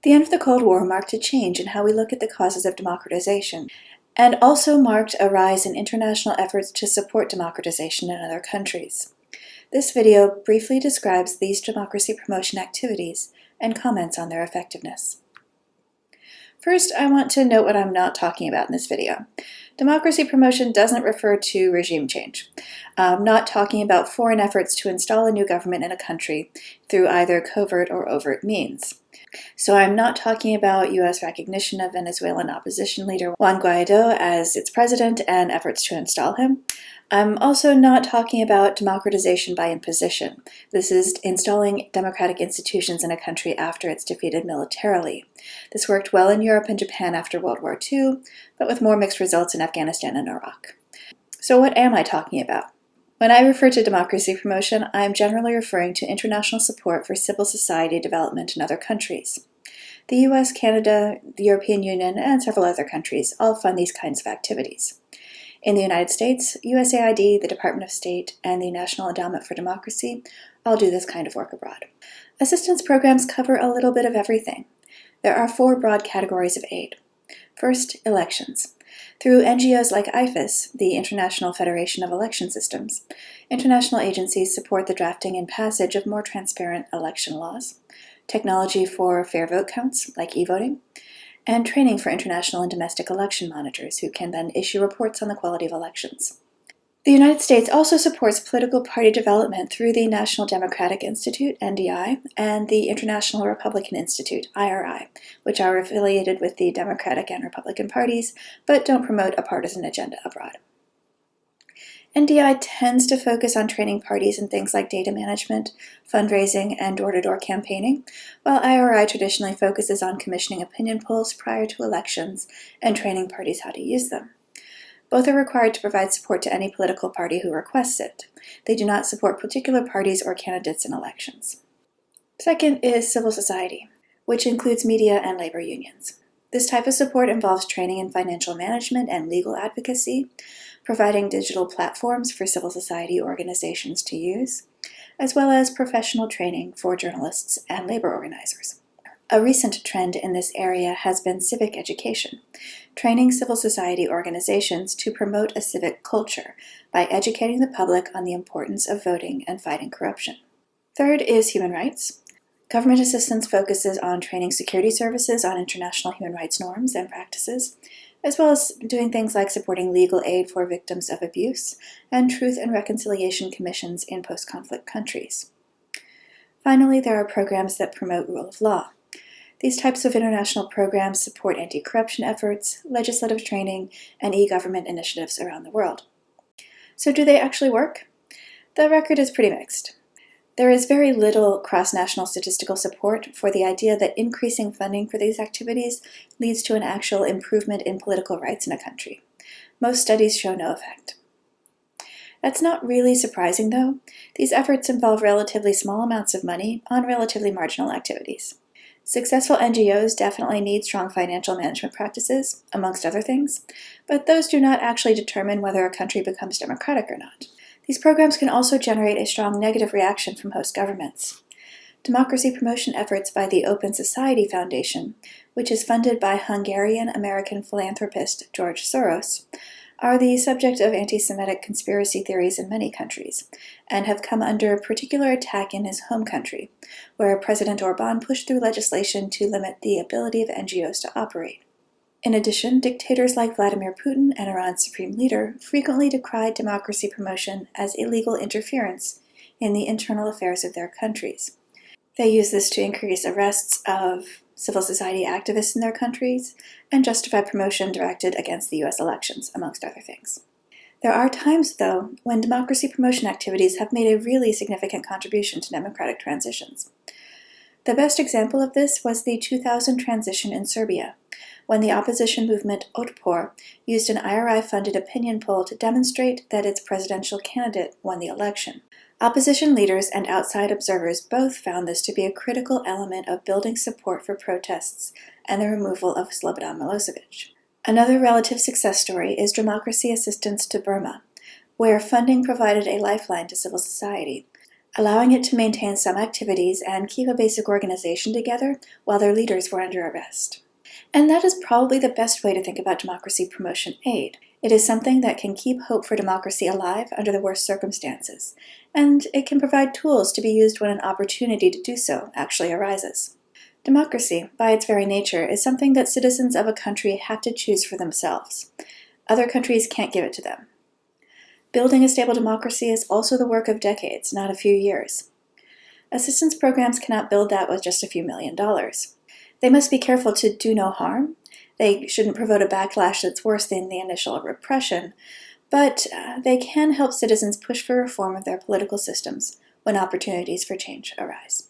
The end of the Cold War marked a change in how we look at the causes of democratization, and also marked a rise in international efforts to support democratization in other countries. This video briefly describes these democracy promotion activities and comments on their effectiveness. First, I want to note what I'm not talking about in this video. Democracy promotion doesn't refer to regime change. I'm not talking about foreign efforts to install a new government in a country through either covert or overt means. So I'm not talking about U.S. recognition of Venezuelan opposition leader Juan Guaido as its president and efforts to install him. I'm also not talking about democratization by imposition. This is installing democratic institutions in a country after it's defeated militarily. This worked well in Europe and Japan after World War II, but with more mixed results in Afghanistan and Iraq. So what am I talking about? When I refer to democracy promotion, I am generally referring to international support for civil society development in other countries. The US, Canada, the European Union, and several other countries all fund these kinds of activities. In the United States, USAID, the Department of State, and the National Endowment for Democracy all do this kind of work abroad. Assistance programs cover a little bit of everything. There are 4 broad categories of aid. First, elections. Through NGOs like IFES, the International Federation of Election Systems, international agencies support the drafting and passage of more transparent election laws, technology for fair vote counts, like e-voting, and training for international and domestic election monitors who can then issue reports on the quality of elections. The United States also supports political party development through the National Democratic Institute, NDI, and the International Republican Institute, IRI, which are affiliated with the Democratic and Republican parties, but don't promote a partisan agenda abroad. NDI tends to focus on training parties in things like data management, fundraising, and door-to-door campaigning, while IRI traditionally focuses on commissioning opinion polls prior to elections and training parties how to use them. Both are required to provide support to any political party who requests it. They do not support particular parties or candidates in elections. Second is civil society, which includes media and labor unions. This type of support involves training in financial management and legal advocacy, providing digital platforms for civil society organizations to use, as well as professional training for journalists and labor organizers. A recent trend in this area has been civic education, training civil society organizations to promote a civic culture by educating the public on the importance of voting and fighting corruption. Third is human rights. Government assistance focuses on training security services on international human rights norms and practices, as well as doing things like supporting legal aid for victims of abuse and truth and reconciliation commissions in post-conflict countries. Finally, there are programs that promote rule of law. These types of international programs support anti-corruption efforts, legislative training, and e-government initiatives around the world. So do they actually work? The record is pretty mixed. There is very little cross-national statistical support for the idea that increasing funding for these activities leads to an actual improvement in political rights in a country. Most studies show no effect. That's not really surprising, though. These efforts involve relatively small amounts of money on relatively marginal activities. Successful NGOs definitely need strong financial management practices, amongst other things, but those do not actually determine whether a country becomes democratic or not. These programs can also generate a strong negative reaction from host governments. Democracy promotion efforts by the Open Society Foundation, which is funded by Hungarian-American philanthropist George Soros, are the subject of anti-Semitic conspiracy theories in many countries, and have come under particular attack in his home country, where President Orban pushed through legislation to limit the ability of NGOs to operate. In addition, dictators like Vladimir Putin and Iran's supreme leader frequently decried democracy promotion as illegal interference in the internal affairs of their countries. They use this to increase arrests of civil society activists in their countries and justify promotion directed against the US elections, amongst other things. There are times, though, when democracy promotion activities have made a really significant contribution to democratic transitions. The best example of this was the 2000 transition in Serbia, when the opposition movement Otpor used an IRI-funded opinion poll to demonstrate that its presidential candidate won the election. Opposition leaders and outside observers both found this to be a critical element of building support for protests and the removal of Slobodan Milosevic. Another relative success story is democracy assistance to Burma, where funding provided a lifeline to civil society. allowing it to maintain some activities and keep a basic organization together while their leaders were under arrest. And that is probably the best way to think about democracy promotion aid. It is something that can keep hope for democracy alive under the worst circumstances, and it can provide tools to be used when an opportunity to do so actually arises. Democracy, by its very nature, is something that citizens of a country have to choose for themselves. Other countries can't give it to them. Building a stable democracy is also the work of decades, not a few years. Assistance programs cannot build that with just a few $1,000,000. They must be careful to do no harm. They shouldn't provoke a backlash that's worse than the initial repression, but they can help citizens push for reform of their political systems when opportunities for change arise.